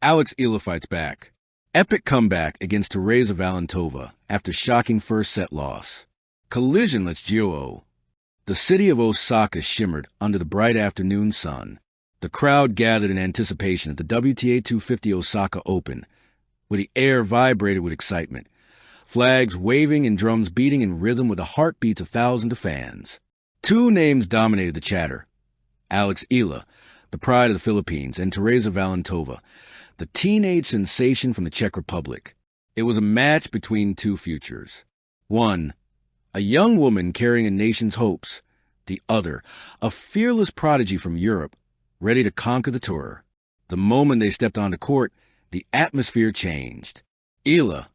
Alex Eala fights back. Epic comeback against Tereza Valentová after shocking first set loss. Collision lets Gio. The city of Osaka shimmered under the bright afternoon sun. The crowd gathered in anticipation at the WTA 250 Osaka Open, where the air vibrated with excitement. Flags waving and drums beating in rhythm with the heartbeats of thousands of fans. Two names dominated the chatter. Alex Eala, the pride of the Philippines, and Tereza Valentová, the teenage sensation from the Czech Republic. It was a match between two futures. One, a young woman carrying a nation's hopes. The other, a fearless prodigy from Europe, ready to conquer the tour. The moment they stepped onto court, the atmosphere changed. Eala,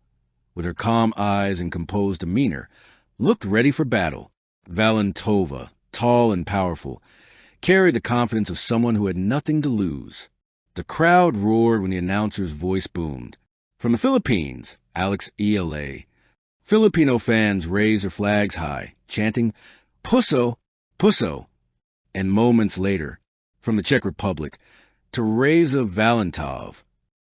with her calm eyes and composed demeanor, looked ready for battle. Valentová, tall and powerful, carried the confidence of someone who had nothing to lose. The crowd roared when the announcer's voice boomed. From the Philippines, Alex Eala. Filipino fans raised their flags high, chanting, "Puso, Puso." And moments later, from the Czech Republic, Tereza Valentová.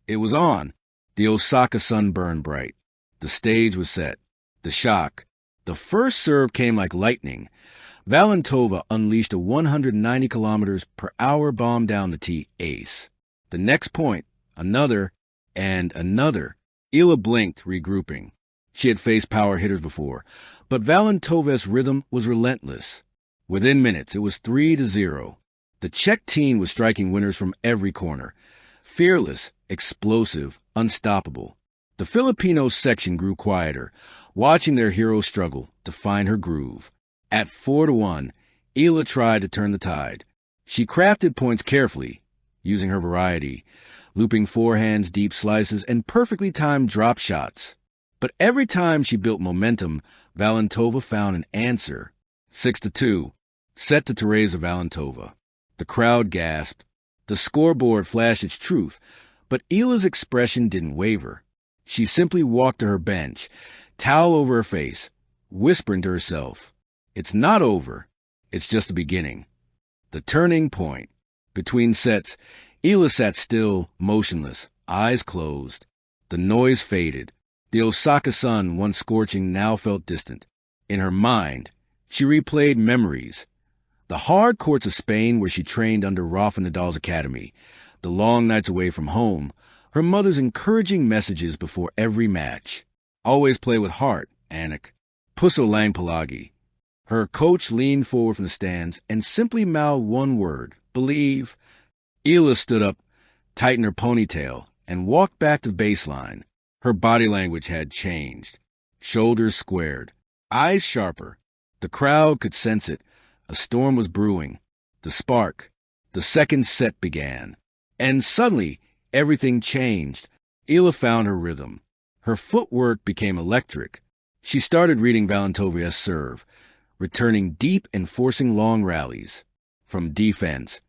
It was on. The Osaka sun burned bright. The stage was set. The shock. The first serve came like lightning. Valentová unleashed a 190 kilometers per hour bomb down the tee ace. The next point, another, and another. Eala blinked, regrouping. She had faced power hitters before, but Valentova's rhythm was relentless. Within minutes, it was 3-0. The Czech team was striking winners from every corner. Fearless, explosive, unstoppable. The Filipino section grew quieter, watching their hero struggle to find her groove. At 4-1, Eala tried to turn the tide. She crafted points carefully, using her variety, looping forehands, deep slices, and perfectly timed drop shots. But every time she built momentum, Valentová found an answer. 6-2, set to Tereza Valentová. The crowd gasped. The scoreboard flashed its truth, but Eala's expression didn't waver. She simply walked to her bench, towel over her face, whispering to herself, "It's not over. It's just the beginning." The turning point. Between sets, Eala sat still, motionless, eyes closed. The noise faded. The Osaka sun, once scorching, now felt distant. In her mind, she replayed memories. The hard courts of Spain where she trained under Rafa Nadal's academy, the long nights away from home, her mother's encouraging messages before every match. "Always play with heart, Anik. Puso lang palagi." Her coach leaned forward from the stands and simply mouthed one word, "Believe." Eala stood up, tightened her ponytail, and walked back to the baseline. Her body language had changed. Shoulders squared, eyes sharper. The crowd could sense it. A storm was brewing. The spark. The second set began. And suddenly, everything changed. Eala found her rhythm. Her footwork became electric. She started reading Valentova's serve, returning deep and forcing long rallies. From defense,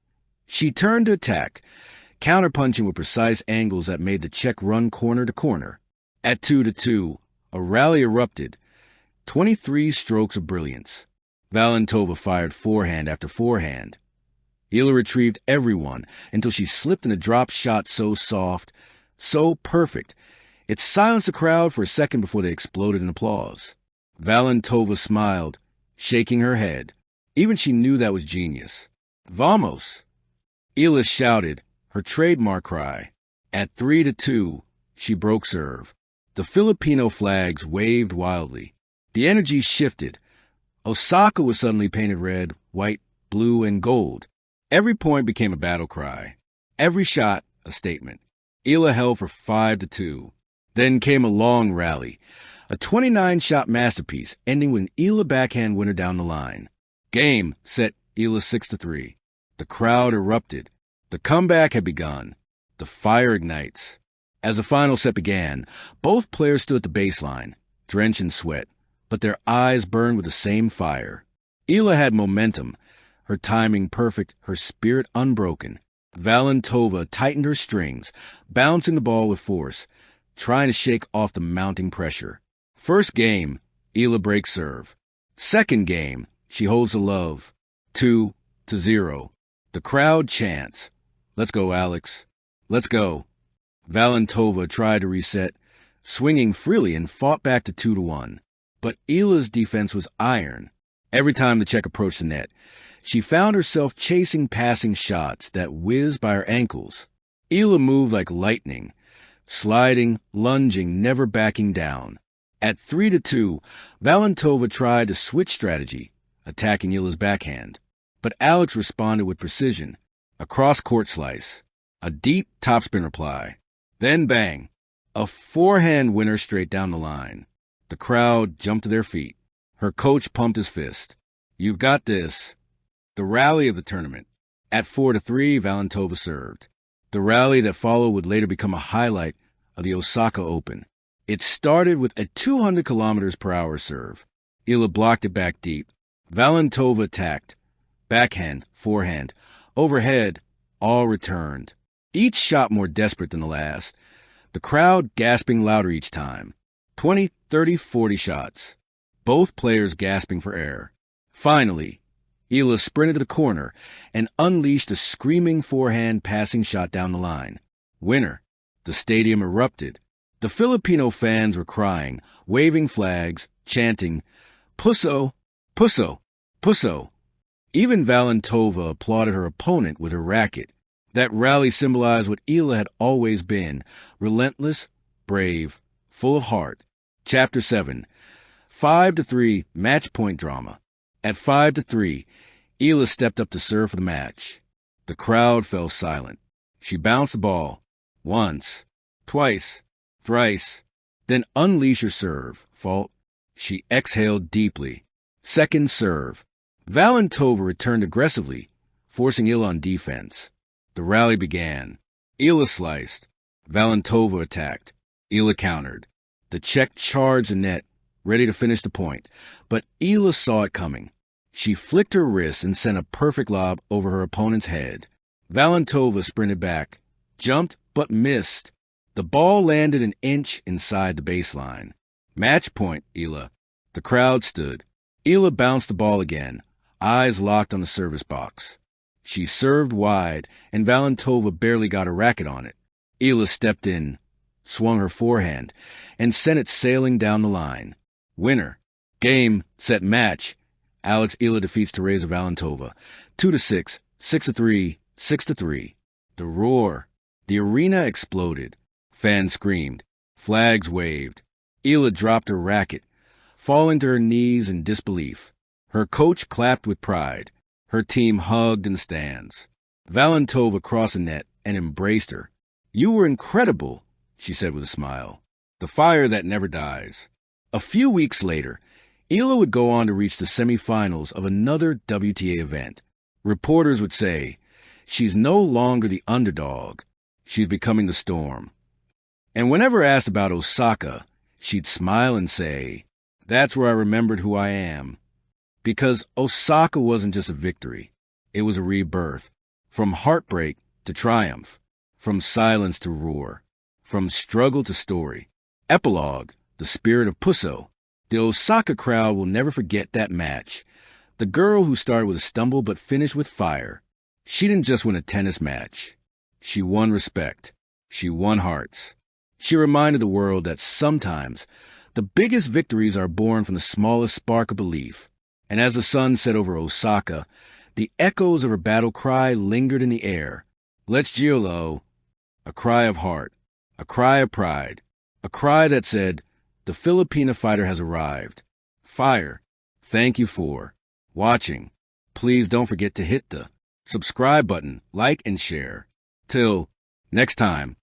she turned to attack, counterpunching with precise angles that made the Czech run corner to corner. At 2-2, a rally erupted. 23 strokes of brilliance. Valentová fired forehand after forehand. Eala retrieved everyone until she slipped in a drop shot so soft, so perfect, it silenced the crowd for a second before they exploded in applause. Valentová smiled, shaking her head. Even she knew that was genius. "Vamos!" Eala shouted, her trademark cry. At 3-2, she broke serve. The Filipino flags waved wildly. The energy shifted. Osaka was suddenly painted red, white, blue, and gold. Every point became a battle cry. Every shot, a statement. Eala held for 5-2. Then came a long rally. A 29-shot masterpiece, ending with an Eala backhand winner down the line. Game, set, Eala 6-3. The crowd erupted. The comeback had begun. The fire ignites. As the final set began, both players stood at the baseline, drenched in sweat, but their eyes burned with the same fire. Eala had momentum, her timing perfect, her spirit unbroken. Valentová tightened her strings, bouncing the ball with force, trying to shake off the mounting pressure. First game, Eala breaks serve. Second game, she holds the love. 2-0. The crowd chants, "Let's go, Alex. Let's go." Valentová tried to reset, swinging freely and fought back to 2-1. But Eala's defense was iron. Every time the check approached the net, she found herself chasing passing shots that whizzed by her ankles. Eala moved like lightning, sliding, lunging, never backing down. At 3-2, Valentová tried to switch strategy, attacking Eala's backhand. But Alex responded with precision. A cross-court slice, a deep topspin reply. Then bang, a forehand winner straight down the line. The crowd jumped to their feet. Her coach pumped his fist. "You've got this." The rally of the tournament. At 4-3, Valentová served. The rally that followed would later become a highlight of the Osaka Open. It started with a 200 km/h serve. Eala blocked it back deep. Valentová attacked. Backhand, forehand, overhead, all returned. Each shot more desperate than the last. The crowd gasping louder each time. 20, 30, 40 shots. Both players gasping for air. Finally, Eala sprinted to the corner and unleashed a screaming forehand passing shot down the line. Winner. The stadium erupted. The Filipino fans were crying, waving flags, chanting, "Puso, Puso, Puso." Even Valentová applauded her opponent with her racket. That rally symbolized what Eala had always been, relentless, brave, full of heart. Chapter 7. 5-3 match point drama. At 5-3, Eala stepped up to serve for the match. The crowd fell silent. She bounced the ball. Once, twice, thrice. Then unleashed her serve. Fault. She exhaled deeply. Second serve. Valentová returned aggressively, forcing Eala on defense. The rally began. Eala sliced. Valentová attacked. Eala countered. The Czech charged the net, ready to finish the point, but Eala saw it coming. She flicked her wrist and sent a perfect lob over her opponent's head. Valentová sprinted back, jumped, but missed. The ball landed an inch inside the baseline. Match point, Eala. The crowd stood. Eala bounced the ball again, eyes locked on the service box. She served wide, and Valentová barely got a racket on it. Eala stepped in, swung her forehand, and sent it sailing down the line. Winner. Game, set, match. Alex Eala defeats Tereza Valentová. 2-6, 6-3, 6-3. The roar. The arena exploded. Fans screamed. Flags waved. Eala dropped her racket, falling to her knees in disbelief. Her coach clapped with pride. Her team hugged in the stands. Valentová crossed the net and embraced her. "You were incredible," she said with a smile. The fire that never dies. A few weeks later, Eala would go on to reach the semifinals of another WTA event. Reporters would say, "She's no longer the underdog. She's becoming the storm." And whenever asked about Osaka, she'd smile and say, "That's where I remembered who I am." Because Osaka wasn't just a victory. It was a rebirth. From heartbreak to triumph. From silence to roar. From struggle to story. Epilogue, the spirit of Puso. The Osaka crowd will never forget that match. The girl who started with a stumble but finished with fire. She didn't just win a tennis match. She won respect. She won hearts. She reminded the world that sometimes the biggest victories are born from the smallest spark of belief. And as the sun set over Osaka, the echoes of her battle cry lingered in the air. "Let's Giolo." A cry of heart. A cry of pride. A cry that said, "The Filipina fighter has arrived." Fire. Thank you for watching. Please don't forget to hit the subscribe button, like, and share. Till next time.